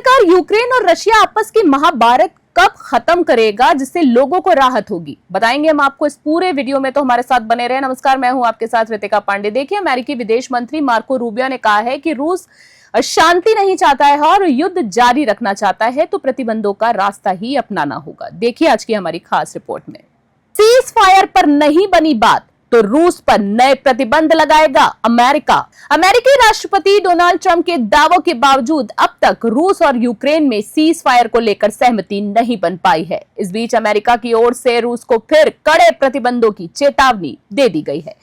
आखिरकार यूक्रेन और रशिया आपस की महाभारत कब खत्म करेगा जिससे लोगों को राहत होगी, बताएंगे हम आपको इस पूरे वीडियो में। तो हमारे साथ बने रहे। नमस्कार, मैं हूं आपके साथ रितिका पांडे। देखिए, अमेरिकी विदेश मंत्री मार्को रूबियो ने कहा है कि रूस शांति नहीं चाहता है और युद्ध जारी रखना चाहता है, तो प्रतिबंधों का रास्ता ही अपनाना होगा। देखिए आज की हमारी खास रिपोर्ट में। सीज फायर पर नहीं बनी बात तो रूस पर नए प्रतिबंध लगाएगा अमेरिका। अमेरिकी राष्ट्रपति डोनाल्ड ट्रंप के दावों के बावजूद अब तक रूस और यूक्रेन में सीज फायर को लेकर सहमति नहीं बन पाई है। इस बीच अमेरिका की ओर से रूस को फिर कड़े प्रतिबंधों की चेतावनी दे दी गई है।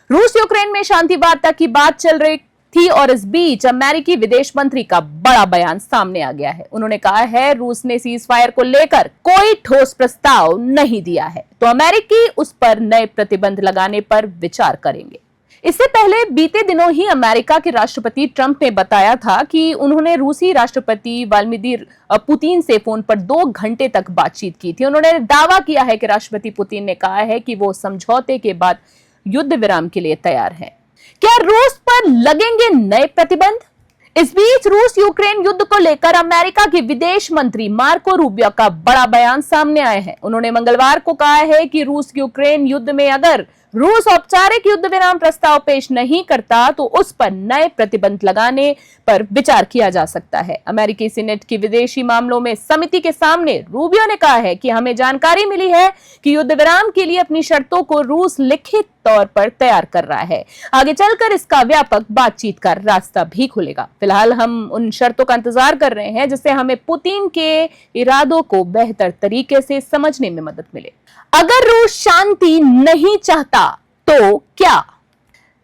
रूस यूक्रेन में शांति वार्ता की बात चल रही थी और इस बीच अमेरिकी विदेश मंत्री का बड़ा बयान सामने आ गया है। उन्होंने कहा है रूस ने सीज फायर को लेकर कोई ठोस प्रस्ताव नहीं दिया है, तो अमेरिकी उस पर नए प्रतिबंध लगाने पर विचार करेंगे। इससे पहले बीते दिनों ही अमेरिका के राष्ट्रपति ट्रंप ने बताया था कि उन्होंने रूसी राष्ट्रपति व्लादिमीर पुतिन से फोन पर 2 घंटे तक बातचीत की थी। उन्होंने दावा किया है कि राष्ट्रपति पुतिन ने कहा है कि वो समझौते के बाद युद्ध विराम के लिए तैयार है। क्या रूस पर लगेंगे नए प्रतिबंध? इस बीच रूस यूक्रेन युद्ध को लेकर अमेरिका के विदेश मंत्री मार्को रूबियो का बड़ा बयान सामने आया है। उन्होंने मंगलवार को कहा है कि रूस यूक्रेन युद्ध में अगर रूस औपचारिक युद्ध विराम प्रस्ताव पेश नहीं करता तो उस पर नए प्रतिबंध लगाने पर विचार किया जा सकता है। अमेरिकी सीनेट की विदेशी मामलों में समिति के सामने रूबियो ने कहा है कि हमें जानकारी मिली है कि युद्ध विराम के लिए अपनी शर्तों को रूस लिखित तौर पर तैयार कर रहा है। आगे चलकर इसका व्यापक बातचीत का रास्ता भी खुलेगा। फिलहाल हम उन शर्तों का इंतजार कर रहे हैं जिससे हमें पुतिन के इरादों को बेहतर तरीके से समझने में मदद मिले। अगर रूस शांति नहीं चाहता तो क्या?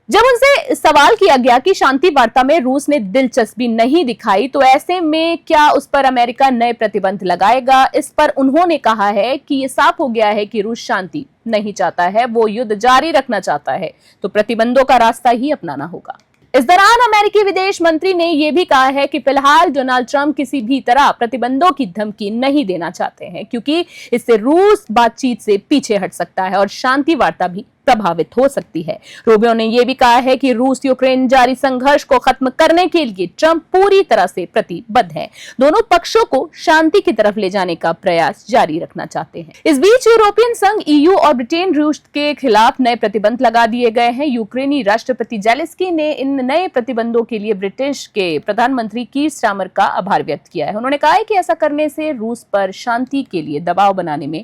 जब उनसे सवाल किया गया कि शांति वार्ता में रूस ने दिलचस्पी नहीं दिखाई तो ऐसे में क्या उस पर अमेरिका नए प्रतिबंध लगाएगा, इस पर उन्होंने कहा है कि ये साफ हो गया है कि रूस शांति नहीं चाहता है, वो युद्ध जारी रखना चाहता है, तो प्रतिबंधों का रास्ता ही अपनाना होगा। इस दौरान अमेरिकी विदेश मंत्री ने यह भी कहा है कि फिलहाल डोनाल्ड ट्रंप किसी भी तरह प्रतिबंधों की धमकी नहीं देना चाहते हैं, क्योंकि इससे रूस बातचीत से पीछे हट सकता है और शांति वार्ता भी प्रभावित हो सकती है। रूबियो ने यह भी कहा है कि रूस यूक्रेन जारी संघर्ष को खत्म करने के लिए ट्रंप पूरी तरह से प्रतिबद्ध है। दोनों पक्षों को शांति की तरफ ले जाने का प्रयास जारी रखना चाहते हैं। इस बीच यूरोपियन संघ EU और ब्रिटेन रूस के खिलाफ नए प्रतिबंध लगा दिए गए हैं। यूक्रेनी राष्ट्रपति जेलेंस्की ने इन नए प्रतिबंधों के लिए ब्रिटिश के प्रधानमंत्री कीर स्टारमर का आभार व्यक्त किया है। उन्होंने कहा है कि ऐसा करने से रूस पर शांति के लिए दबाव बनाने में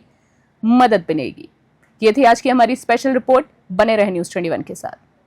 मदद मिलेगी। ये थी आज की हमारी स्पेशल रिपोर्ट। बने रहे न्यूज़ 21 के साथ।